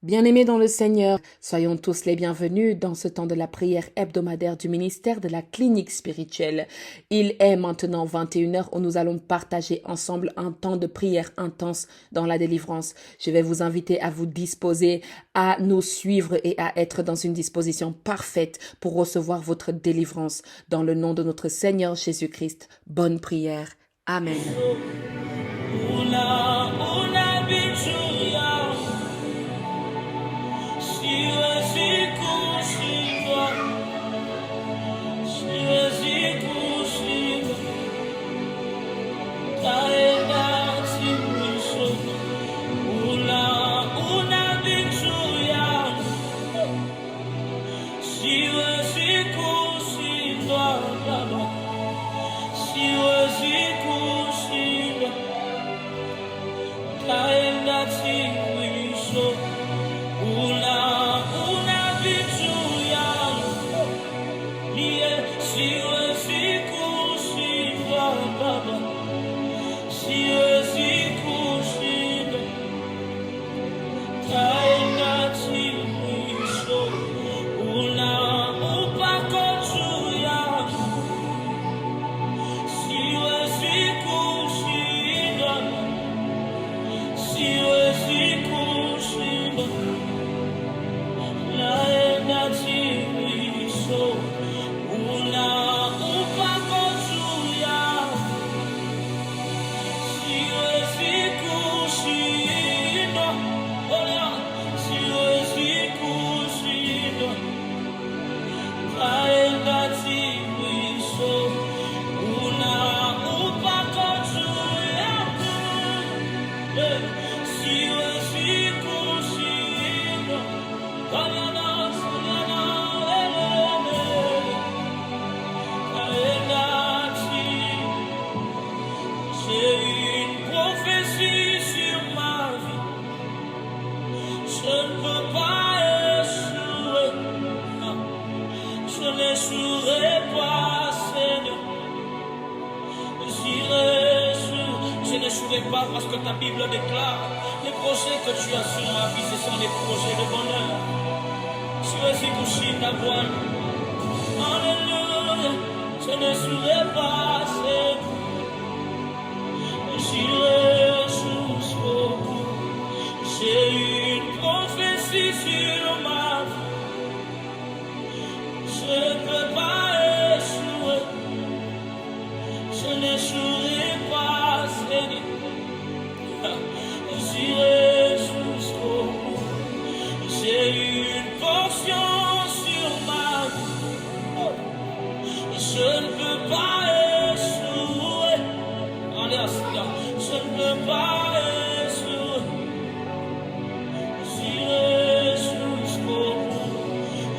Bien-aimés dans le Seigneur, soyons tous les bienvenus dans ce temps de la prière hebdomadaire du ministère de la clinique spirituelle. Il est maintenant 21 heures où nous allons partager ensemble un temps de prière intense dans la délivrance. Je vais vous inviter à vous disposer, à nous suivre et à être dans une disposition parfaite pour recevoir votre délivrance. Dans le nom de notre Seigneur Jésus-Christ, bonne prière. Amen. Pas parce que ta Bible déclare les projets que tu as sur ma vie, ce sont des projets de bonheur. Je suis couché d'avoir. Alléluia, je ne saurais pas. J'irai jusqu'au bout. J'ai une prophétie sur ma vie. Je ne peux pas échouer. Je n'échouerai pas, Seigneur. J'irai jusqu'au bout. J'ai une portion sur ma vie. Je ne peux pas échouer. Alléluia. Je ne peux pas échouer. J'irai jusqu'au bout.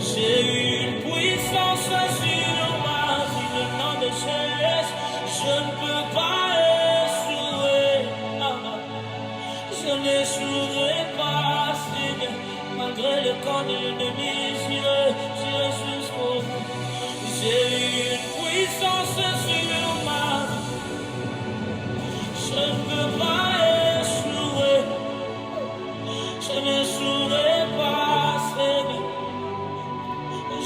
J'ai une puissance sur ma vie. Le nom de Jésus. Je ne peux pas échouer. Je n'échouerai pas, Seigneur, malgré le corps de l'ennemi, j'irai jusqu'au bout. J'ai une puissance sur ma vie. Je ne peux pas échouer. Je n'échouerai pas, Seigneur.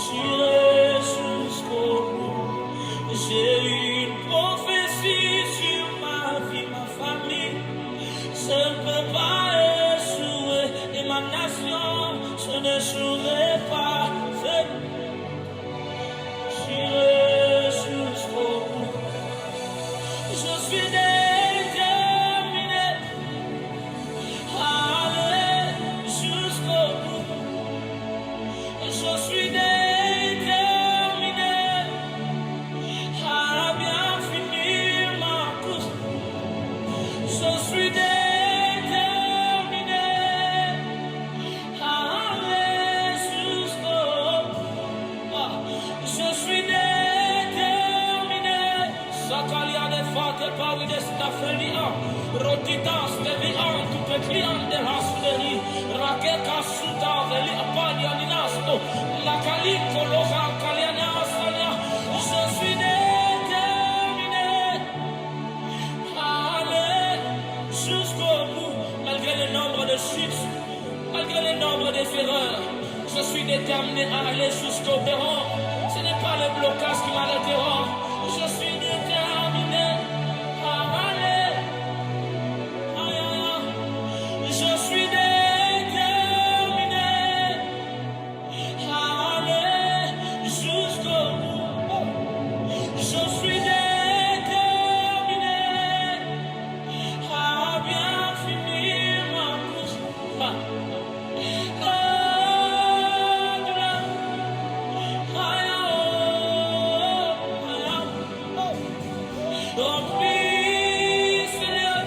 J'irai jusqu'au bout. J'ai une prophétie sur ma vie, ma famille. Je ne peux pas échouer, et ma nation, je n'échouerai pas. J'irai jusqu'au bout. Je suis déterminé à aller jusqu'au bout. Je suis déterminé à bien finir ma course. Je suis déterminé. Je suis né. erreurs. Je suis déterminé à aller jusqu'au terrain. Ce n'est pas le blocage qui m'arrêtera. Je suis déterminé à aller. Aïe, aïe, aïe. Je suis déterminé à aller jusqu'au bout. Je suis déterminé à bien finir ma course. Remplis, Seigneur.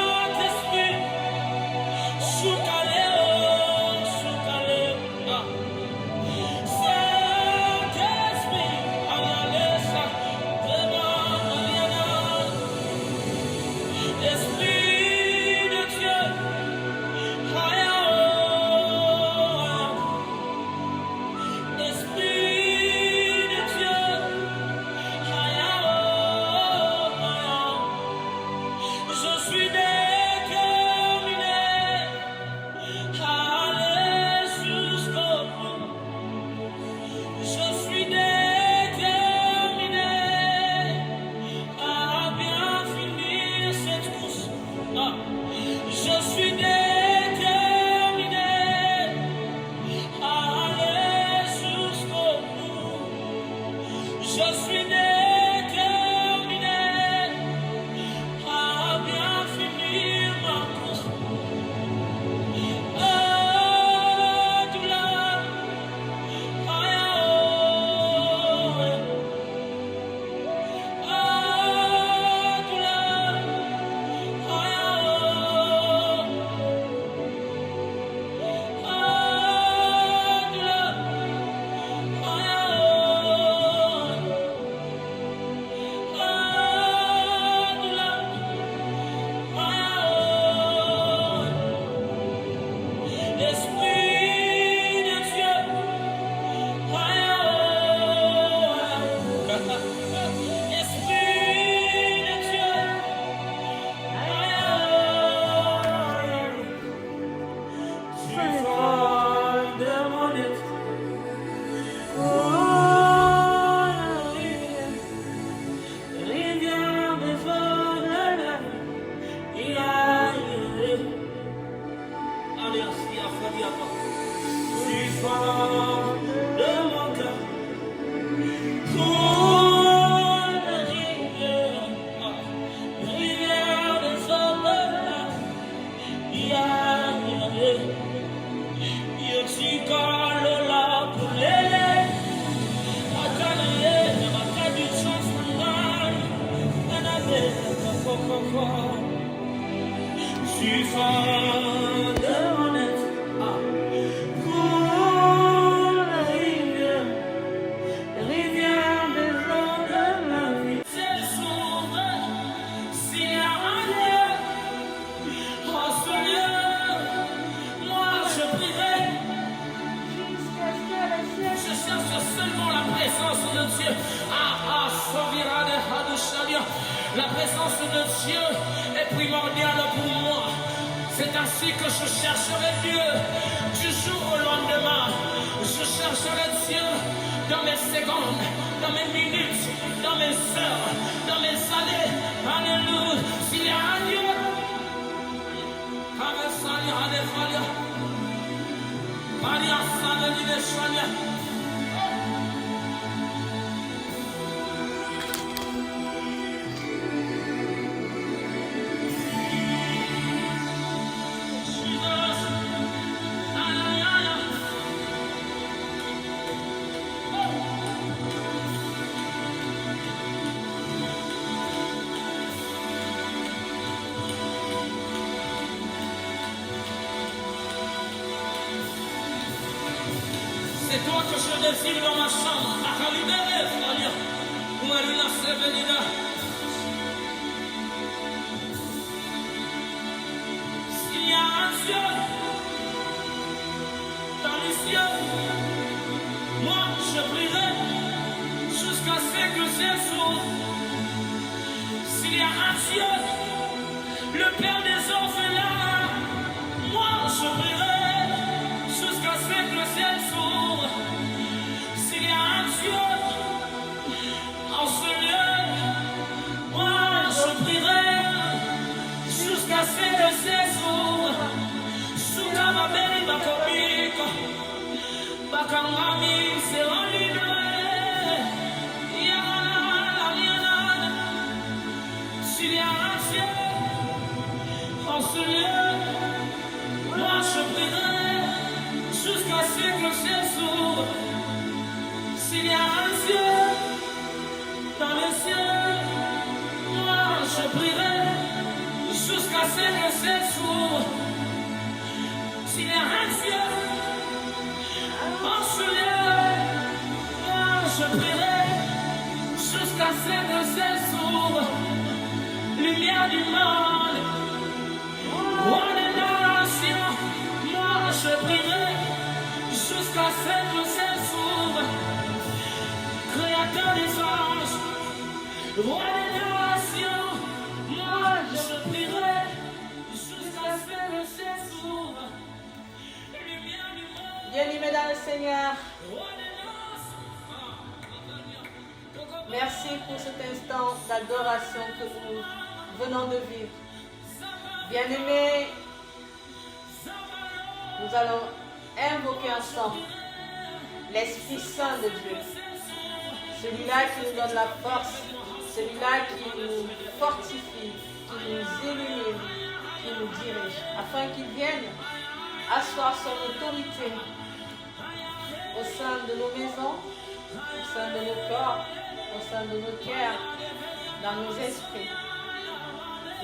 Saint-Esprit, sous-calé, sous-calé. Saint-Esprit, allez, ça, Esprit de Dieu, Esprit de Dieu, je suis déterminé à aller jusqu'au bout. Je suis déterminé à bien finir cette course. Je suis déterminé à aller jusqu'au bout. Je suis déterminé à bien finir ma course. Esprit de Dieu, Esprit de Dieu, tu vas de mon être. Rivière des eaux de la vie. Allez, ainsi, Afradi, tu vas de mon cœur. Pour la rivière des eaux de la vie. Yotikalola pulele, akalaye, akadi transformai, anabe, kokoko. Tu vas de mon être, pour la rivière des eaux de la vie. C'est sombre, s'il y a un lieu, oh Seigneur, moi je prierai. Je cherche seulement la présence de Dieu. La présence de Dieu est primordiale pour moi. C'est ainsi que je chercherai Dieu du jour au lendemain. Je chercherai Dieu dans mes secondes, dans mes minutes, dans mes heures, dans mes années. Alléluia. S'il y a un Dieu, c'est toi que je désire dans ma chambre. S'il y a un Dieu dans les cieux, moi je prierai jusqu'à ce que Dieu s'ouvre. S'il y a un Dieu, le Père des orphelins, moi je prierai jusqu'à ce que le ciel s'ouvre. S'il y a un Dieu en ce lieu, moi je prierai jusqu'à ce que le ciel s'ouvre. Souka ma belle bakobika, bakangami c'est en ligne. S'il y a un Dieu en ce lieu, moi je prierai jusqu'à ce que le ciel s'ouvre. S'il y a un Dieu dans les cieux, moi je prierai jusqu'à ce que le ciel s'ouvre. S'il y a un Dieu en ce lieu, moi je prierai jusqu'à ce que le ciel s'ouvre. Lumière du monde, roi des nations, moi je prierai jusqu'à ce que le ciel s'ouvre. Créateur des anges, roi des nations, moi je prierai jusqu'à ce que le ciel s'ouvre. Lumière du monde, Bien-aimés dans le Seigneur, roi des nations. merci pour cet instant d'adoration que nous venons de vivre. Bien-aimés, nous allons invoquer ensemble l'Esprit Saint de Dieu. Celui-là qui nous donne la force, celui-là qui nous fortifie, qui nous illumine, qui nous dirige, afin qu'il vienne asseoir son autorité au sein de nos maisons, au sein de nos corps, au sein de nos cœurs, dans nos esprits.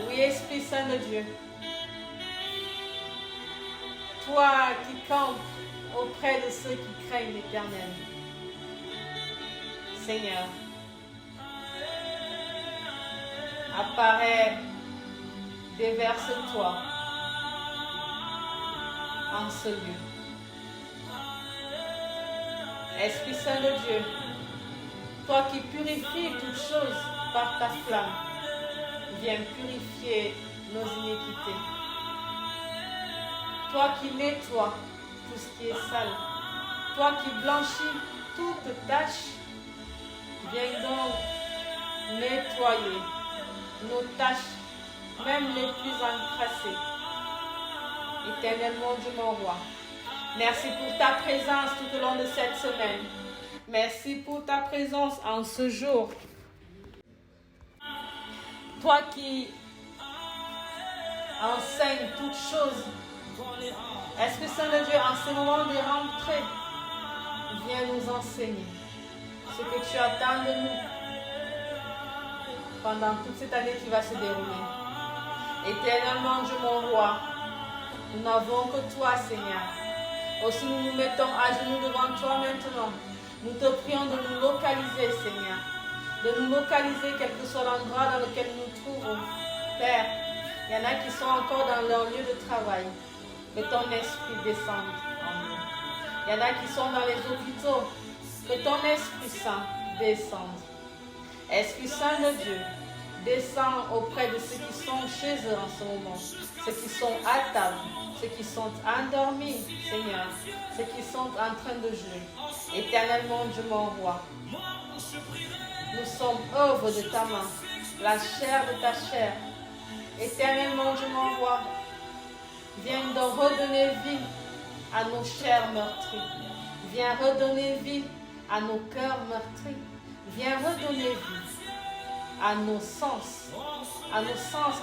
Oui, Esprit Saint de Dieu, toi qui campes auprès de ceux qui craignent l'Éternel, Seigneur, apparaît, déverse-toi en ce lieu. Esprit Saint de Dieu, toi qui purifies toutes choses par ta flamme, viens purifier nos iniquités. Toi qui nettoies tout ce qui est sale, toi qui blanchis toute tâche, viens donc nettoyer nos tâches, même les plus encrassées. Éternel mon Dieu, mon roi, merci pour ta présence tout au long de cette semaine. Merci pour ta présence en ce jour. Toi qui enseignes toutes choses, Esprit Saint de Dieu, en ce moment de rentrée, viens nous enseigner ce que tu attends de nous pendant toute cette année qui va se dérouler. Éternellement, Dieu mon roi, nous n'avons que toi, Seigneur. Aussi nous nous mettons à genoux devant toi maintenant. Nous te prions de nous localiser, Seigneur. De nous localiser, quel que soit l'endroit dans lequel nous nous trouvons. Père, il y en a qui sont encore dans leur lieu de travail. Que ton esprit descende en nous. Il y en a qui sont dans les hôpitaux. Que ton Esprit Saint descende. Esprit Saint de Dieu, descends auprès de ceux qui sont chez eux en ce moment. Ceux qui sont à table. Ceux qui sont endormis, Seigneur. Ceux qui sont en train de jouer. Éternellement, Dieu mon roi. Nous sommes œuvre de ta main. La chair de ta chair. Éternellement, Dieu mon roi. Viens donc redonner vie à nos chairs meurtries. Viens redonner vie à nos cœurs meurtris. Viens redonner vie à nos sens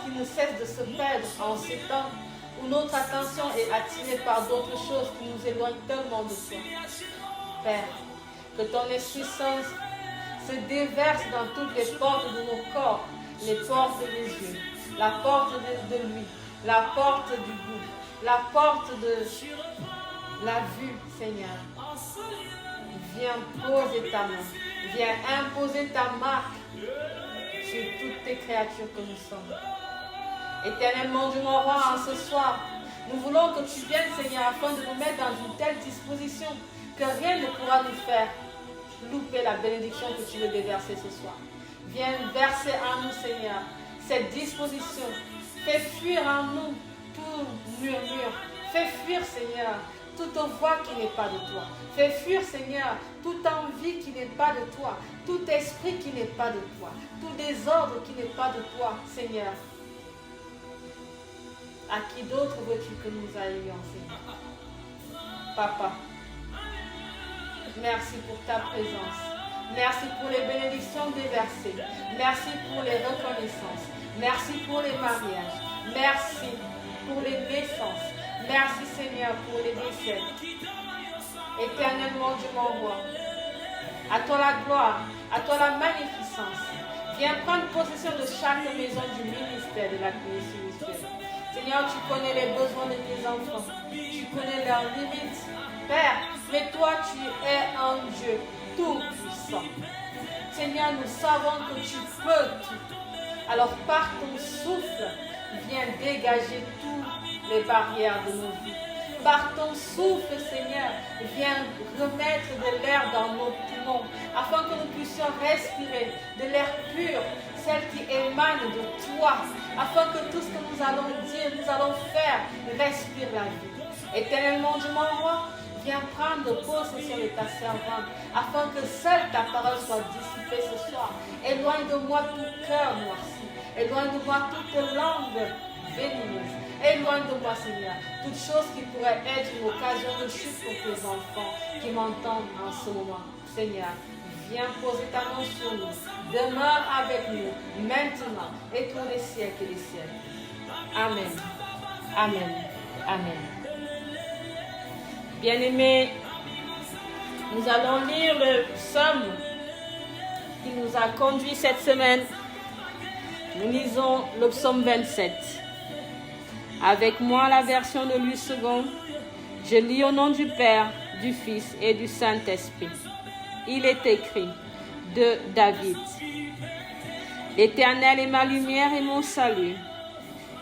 qui ne cessent de se perdre en ces temps où notre attention est attirée par d'autres choses qui nous éloignent tellement de toi. Père, que ton Esprit Saint se déverse dans toutes les portes de nos corps, les portes des yeux, la porte de lui, la porte du goût, la porte de la vue, Seigneur. Viens poser ta main, viens imposer ta marque sur toutes tes créatures que nous sommes. Éternellement, Dieu mon roi, en ce soir, nous voulons que tu viennes, Seigneur, afin de nous mettre dans une telle disposition que rien ne pourra nous faire louper la bénédiction que tu veux déverser ce soir. Viens verser en nous, Seigneur, cette disposition. Fais fuir en nous tout murmure. Fais fuir, Seigneur, toute voix qui n'est pas de toi. Fais fuir, Seigneur, toute envie qui n'est pas de toi. Tout esprit qui n'est pas de toi. Tout désordre qui n'est pas de toi, Seigneur. À qui d'autre veux-tu que nous allions, Seigneur? Papa, merci pour ta présence. Merci pour les bénédictions déversées. Merci pour les reconnaissances. Merci pour les mariages. Merci pour les naissances. Merci, Seigneur, pour les décès. Éternellement, Dieu m'envoie. À toi la gloire, à toi la magnificence. Viens prendre possession de chaque maison du ministère de la Clinique spirituelle. Seigneur, tu connais les besoins de tes enfants. Tu connais leurs limites. Père, mais toi, tu es un Dieu tout-puissant. Seigneur, nous savons que tu peux tout. Alors, par ton souffle, viens dégager toutes les barrières de nos vies. Par ton souffle, Seigneur, viens remettre de l'air dans nos poumons, afin que nous puissions respirer de l'air pur, celle qui émane de toi, afin que tout ce que nous allons dire, nous allons faire, respire la vie. Éternellement, Dieu m'envoie, viens prendre possession de ta servante, afin que seule ta parole soit dissipée ce soir. Éloigne de moi tout cœur noirci, éloigne de moi toute langue venimeuse. Éloigne de moi, Seigneur, toute chose qui pourrait être une occasion de chute pour tes enfants qui m'entendent en ce moment. Seigneur, viens poser ta main sur nous. Demeure avec nous, maintenant et pour les siècles et les siècles. Amen. Amen. Amen. Bien-aimés, nous allons lire le psaume qui nous a conduits cette semaine. Nous lisons le psaume 27. Avec moi, la version de Louis II, je lis au nom du Père, du Fils et du Saint-Esprit. Il est écrit de David. L'Éternel est ma lumière et mon salut.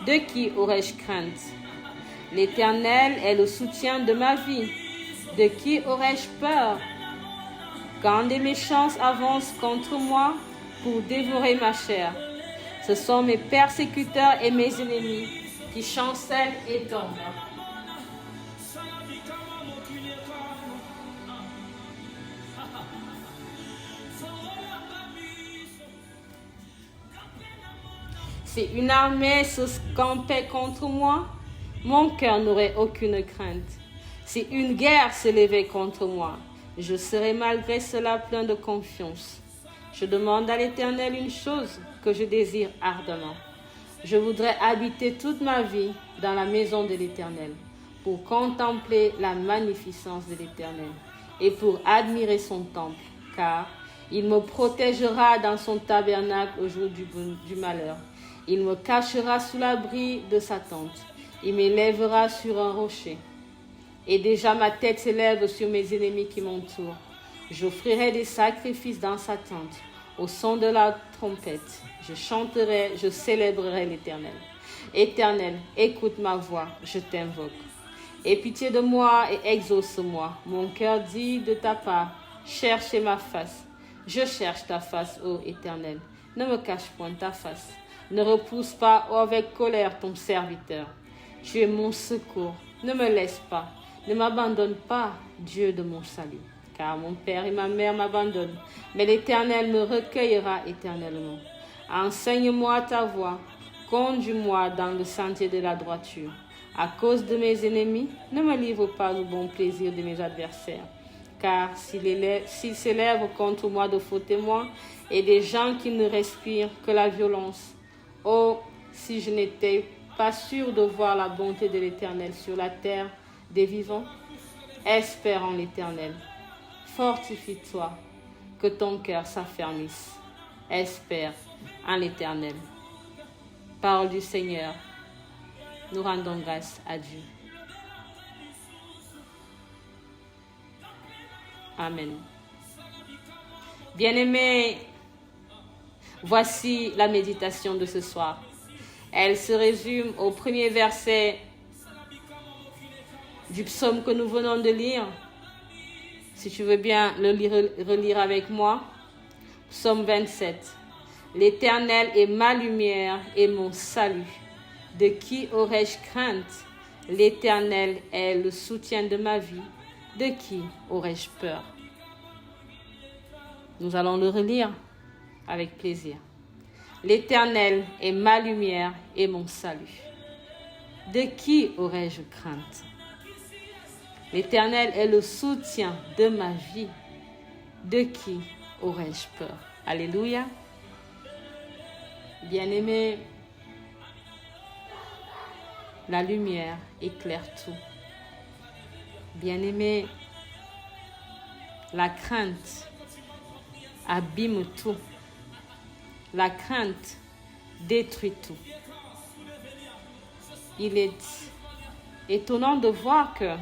De qui aurais-je crainte? L'Éternel est le soutien de ma vie. De qui aurais-je peur? Quand des méchants avancent contre moi pour dévorer ma chair, ce sont mes persécuteurs et mes ennemis qui chancellent et tombent. Si une armée se campait contre moi, mon cœur n'aurait aucune crainte. Si une guerre s'élevait contre moi, je serais malgré cela plein de confiance. Je demande à l'Éternel une chose que je désire ardemment. Je voudrais habiter toute ma vie dans la maison de l'Éternel pour contempler la magnificence de l'Éternel et pour admirer son temple, car il me protégera dans son tabernacle au jour du malheur. Il me cachera sous l'abri de sa tente. Il m'élèvera sur un rocher. Et déjà ma tête s'élève sur mes ennemis qui m'entourent. J'offrirai des sacrifices dans sa tente. Au son de la trompette, je chanterai, je célébrerai l'Éternel. Éternel, écoute ma voix, je t'invoque. Aie pitié de moi et exauce-moi. Mon cœur dit de ta part, cherchez ma face. Je cherche ta face, ô Éternel. Ne me cache point ta face. Ne repousse pas avec colère ton serviteur. Tu es mon secours. Ne me laisse pas. Ne m'abandonne pas, Dieu de mon salut. Car mon père et ma mère m'abandonnent. Mais l'Éternel me recueillera éternellement. Enseigne-moi ta voie. Conduis-moi dans le sentier de la droiture. À cause de mes ennemis, ne me livre pas au bon plaisir de mes adversaires. Car s'ils s'élèvent contre moi de faux témoins et des gens qui ne respirent que la violence, oh, si je n'étais pas sûr de voir la bonté de l'Éternel sur la terre des vivants, espère en l'Éternel. Fortifie-toi, que ton cœur s'affermisse. Espère en l'Éternel. Parole du Seigneur, nous rendons grâce à Dieu. Amen. Bien-aimés, voici la méditation de ce soir. Elle se résume au premier verset du psaume que nous venons de lire. Si tu veux bien le relire avec moi. Psaume 27. L'Éternel est ma lumière et mon salut. De qui aurais-je crainte? L'Éternel est le soutien de ma vie. De qui aurais-je peur? Nous allons le relire avec plaisir. L'Éternel est ma lumière et mon salut. De qui aurais-je crainte? L'Éternel est le soutien de ma vie. De qui aurais-je peur? Alléluia. Bien-aimé, la lumière éclaire tout. Bien-aimé, la crainte abîme tout. La crainte détruit tout. Il est étonnant de voir que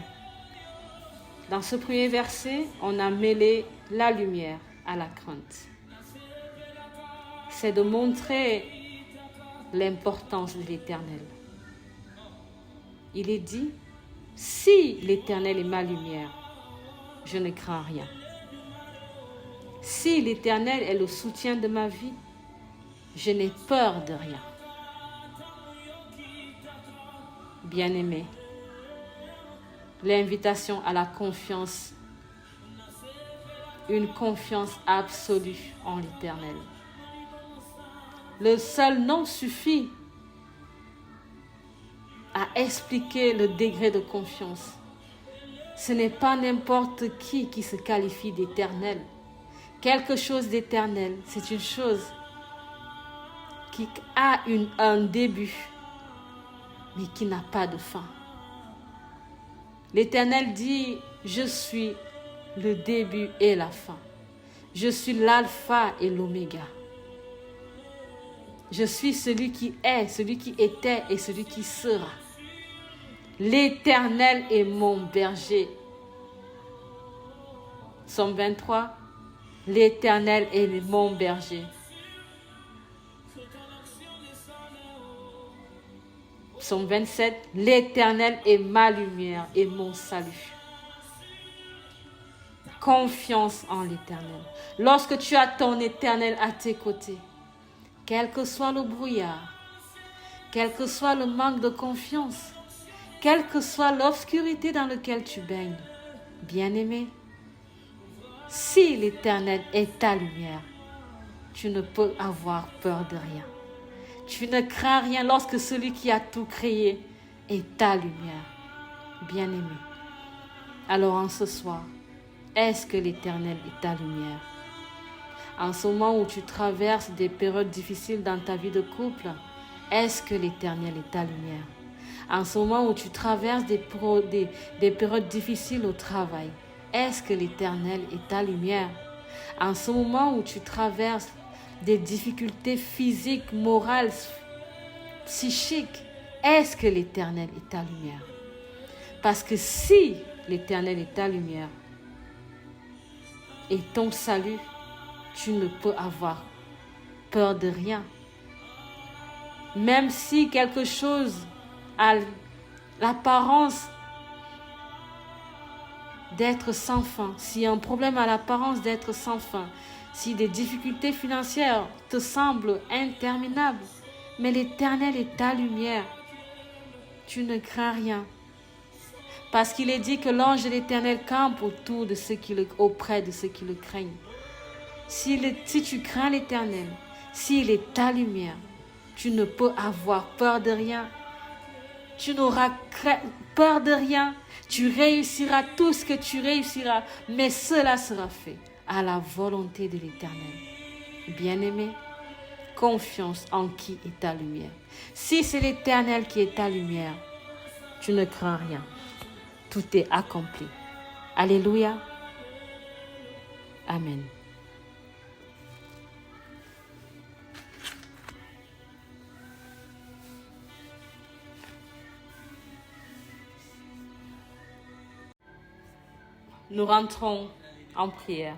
dans ce premier verset, on a mêlé la lumière à la crainte. C'est de montrer l'importance de l'Éternel. Il est dit, si l'Éternel est ma lumière, je ne crains rien. Si l'Éternel est le soutien de ma vie, je n'ai peur de rien. Bien-aimé, l'invitation à la confiance, une confiance absolue en l'Éternel. Le seul nom suffit à expliquer le degré de confiance. Ce n'est pas n'importe qui se qualifie d'éternel. Quelque chose d'éternel, c'est une chose qui a un début, mais qui n'a pas de fin. L'Éternel dit, je suis le début et la fin. Je suis l'alpha et l'oméga. Je suis celui qui est, celui qui était et celui qui sera. L'Éternel est mon berger. Psaume 23, l'Éternel est mon berger. Psaume 27, l'Éternel est ma lumière et mon salut. Confiance en l'Éternel. Lorsque tu as ton Éternel à tes côtés, quel que soit le brouillard, quel que soit le manque de confiance, quelle que soit l'obscurité dans laquelle tu baignes, bien-aimé, si l'Éternel est ta lumière, tu ne peux avoir peur de rien. Tu ne crains rien lorsque celui qui a tout créé est ta lumière, bien-aimé. Alors en ce soir, est-ce que l'Éternel est ta lumière? En ce moment où tu traverses des périodes difficiles dans ta vie de couple, est-ce que l'Éternel est ta lumière? En ce moment où tu traverses des périodes difficiles au travail, est-ce que l'Éternel est ta lumière? En ce moment où tu traverses des difficultés physiques, morales, psychiques, est-ce que l'Éternel est ta lumière? Parce que si l'Éternel est ta lumière et ton salut, tu ne peux avoir peur de rien. Même si quelque chose a l'apparence d'être sans fin, si un problème a l'apparence d'être sans fin, si des difficultés financières te semblent interminables, mais l'Éternel est ta lumière, tu ne crains rien. Parce qu'il est dit que l'ange de l'Éternel campe auprès de ceux qui le craignent. Si tu crains l'Éternel, s'il est ta lumière, tu ne peux avoir peur de rien. Tu n'auras peur de rien. Tu réussiras tout ce que tu réussiras, mais cela sera fait à la volonté de l'Éternel. Bien-aimé, confiance en qui est ta lumière. Si c'est l'Éternel qui est ta lumière, tu ne crains rien. Tout est accompli. Alléluia. Amen. Nous rentrons en prière.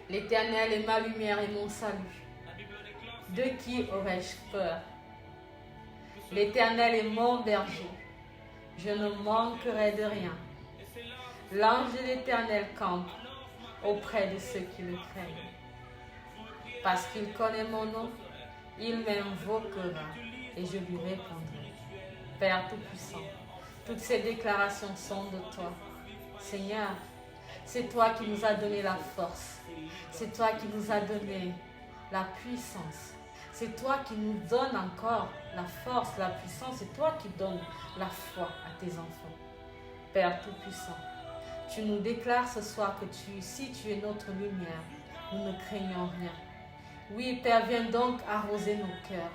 L'Éternel est ma lumière et mon salut. De qui aurais-je peur? L'Éternel est mon berger. Je ne manquerai de rien. L'ange de l'Éternel campe auprès de ceux qui le craignent. Parce qu'il connaît mon nom, il m'invoquera et je lui répondrai. Père Tout-Puissant, toutes ces déclarations sont de toi. Seigneur, c'est toi qui nous as donné la force. C'est toi qui nous as donné la puissance. C'est toi qui nous donne encore la force, la puissance. C'est toi qui donnes la foi à tes enfants. Père Tout-Puissant, tu nous déclares ce soir que si tu es notre lumière, nous ne craignons rien. Oui, Père, viens donc arroser nos cœurs.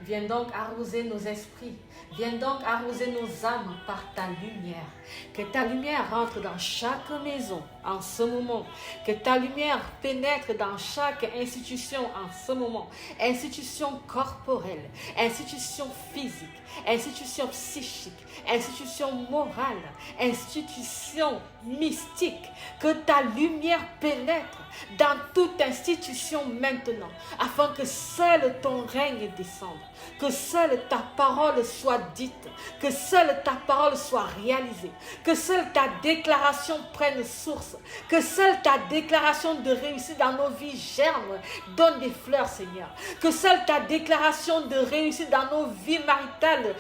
Viens donc arroser nos esprits. Viens donc arroser nos âmes par ta lumière. Que ta lumière rentre dans chaque maison en ce moment. Que ta lumière pénètre dans chaque institution en ce moment. Institution corporelle, institution physique, institution psychique, institution morale, institution mystique. Que ta lumière pénètre dans toute institution maintenant, afin que seul ton règne descende, que seule ta parole soit dite, que seule ta parole soit réalisée, que seule ta déclaration prenne source, que seule ta déclaration de réussite dans nos vies germe, donne des fleurs, Seigneur, que seule ta déclaration de réussite dans nos vies maritales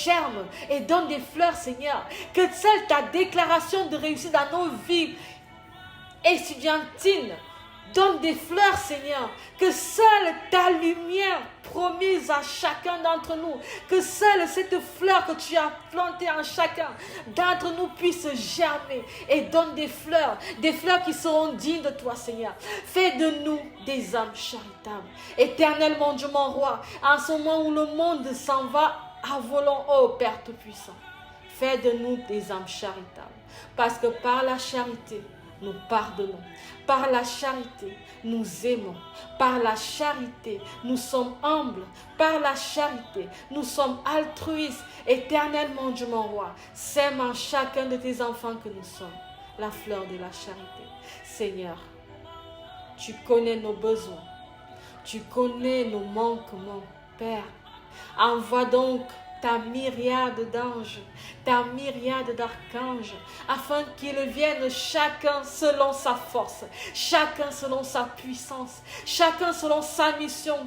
germe et donne des fleurs, Seigneur, que seule ta déclaration de réussite dans nos vies estudiantines donne des fleurs, Seigneur, que seule ta lumière promise à chacun d'entre nous, que seule cette fleur que tu as plantée en chacun d'entre nous puisse germer et donne des fleurs qui seront dignes de toi, Seigneur. Fais de nous des âmes charitables. Éternel mon Dieu, mon roi, en ce moment où le monde s'en va à volant, ô Père Tout-Puissant, fais de nous des âmes charitables, parce que par la charité, nous pardonnons. Par la charité, nous aimons. Par la charité, nous sommes humbles. Par la charité, nous sommes altruistes. Éternel mon Dieu, mon roi, sème en chacun de tes enfants que nous sommes la fleur de la charité. Seigneur, tu connais nos besoins. Tu connais nos manquements, Père. Envoie donc ta myriade d'anges, ta myriade d'archanges, afin qu'ils viennent chacun selon sa force, chacun selon sa puissance, chacun selon sa mission.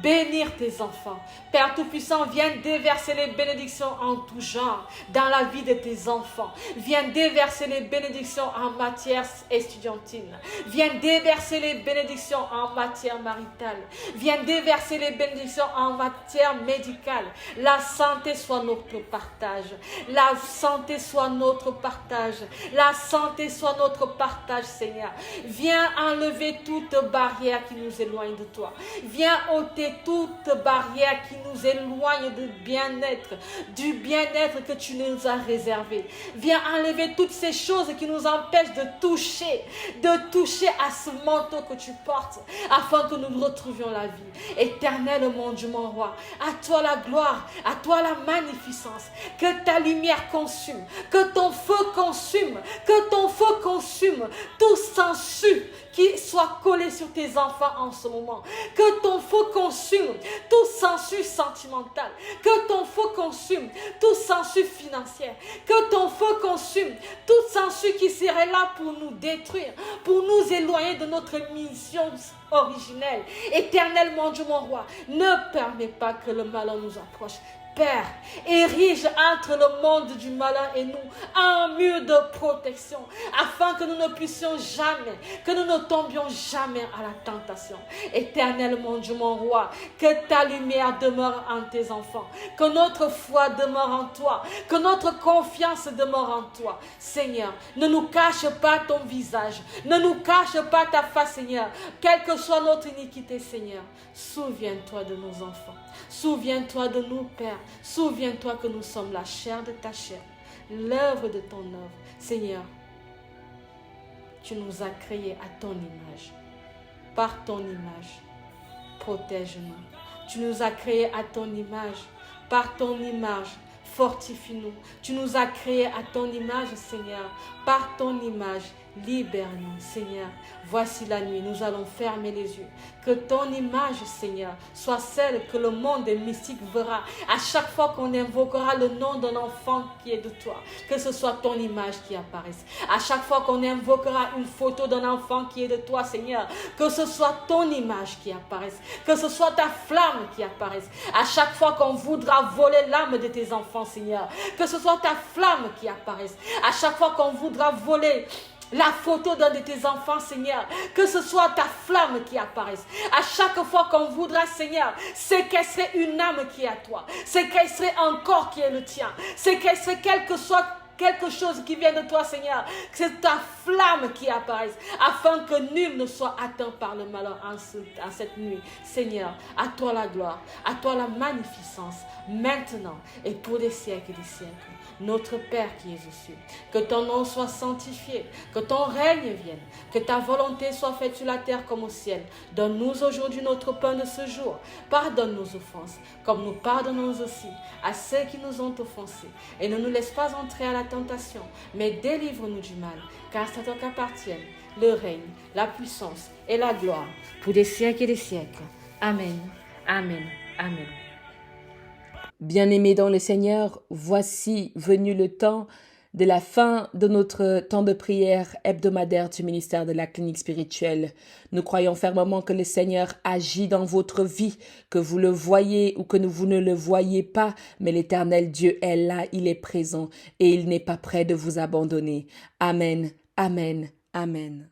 Bénir tes enfants. Père Tout-Puissant, viens déverser les bénédictions en tout genre dans la vie de tes enfants. Viens déverser les bénédictions en matière estudiantine. Viens déverser les bénédictions en matière maritale. Viens déverser les bénédictions en matière médicale. La santé soit notre partage. La santé soit notre partage. La santé soit notre partage, Seigneur. Viens enlever toute barrière qui nous éloigne de toi. Viens ôter toute barrière qui nous éloigne du bien-être que tu nous as réservé. Viens enlever toutes ces choses qui nous empêchent de toucher à ce manteau que tu portes, afin que nous retrouvions la vie. Éternel mon Dieu, mon roi, à toi la gloire, à toi la magnificence, que ta lumière consume, que ton feu consume, tout sensu qui soit collé sur tes enfants en ce moment, que ton feu consume tout sensu sentimental, que ton feu consume tout sensu financier, que ton feu consume tout sensu qui serait là pour nous détruire, pour nous éloigner de notre mission originelle. Éternel mon Dieu, mon roi, ne permets pas que le malheur nous approche. Père, érige entre le monde du malin et nous un mur de protection, afin que nous ne puissions jamais, que nous ne tombions jamais à la tentation. Éternel mon Dieu, mon roi, que ta lumière demeure en tes enfants, que notre foi demeure en toi, que notre confiance demeure en toi. Seigneur, ne nous cache pas ton visage, ne nous cache pas ta face, Seigneur, quelle que soit notre iniquité, Seigneur. Souviens-toi de nos enfants, souviens-toi de nous, Père. Souviens-toi que nous sommes la chair de ta chair, l'œuvre de ton œuvre. Seigneur, tu nous as créés à ton image. Par ton image, protège-nous. Tu nous as créés à ton image. Par ton image, fortifie-nous. Tu nous as créés à ton image, Seigneur. Par ton image, Libère-nous, Seigneur. Voici la nuit, nous allons fermer les yeux. Que ton image, Seigneur, soit celle que le monde des mystiques verra. À chaque fois qu'on invoquera le nom d'un enfant qui est de toi, que ce soit ton image qui apparaisse. À chaque fois qu'on invoquera une photo d'un enfant qui est de toi, Seigneur, que ce soit ton image qui apparaisse. Que ce soit ta flamme qui apparaisse. À chaque fois qu'on voudra voler l'âme de tes enfants, Seigneur, que ce soit ta flamme qui apparaisse. À chaque fois qu'on voudra voler la photo d'un de tes enfants, Seigneur, que ce soit ta flamme qui apparaisse. À chaque fois qu'on voudra, Seigneur, séquestrer une âme qui est à toi, séquestrer un corps qui est le tien, séquestrer quelque chose qui vient de toi, Seigneur, que c'est ta flamme qui apparaisse, afin que nul ne soit atteint par le malheur en cette nuit. Seigneur, à toi la gloire, à toi la magnificence, maintenant et pour des siècles et des siècles. Notre Père qui es aux cieux, que ton nom soit sanctifié, que ton règne vienne, que ta volonté soit faite sur la terre comme au ciel. Donne-nous aujourd'hui notre pain de ce jour. Pardonne nos offenses, comme nous pardonnons aussi à ceux qui nous ont offensés. Et ne nous laisse pas entrer à la tentation, mais délivre-nous du mal, car c'est à toi qu'appartiennent le règne, la puissance et la gloire pour des siècles et des siècles. Amen, amen, amen. Bien-aimés dans le Seigneur, voici venu le temps de la fin de notre temps de prière hebdomadaire du ministère de la clinique spirituelle. Nous croyons fermement que le Seigneur agit dans votre vie, que vous le voyez ou que vous ne le voyez pas, mais l'Éternel Dieu est là, il est présent et il n'est pas prêt de vous abandonner. Amen, amen, amen.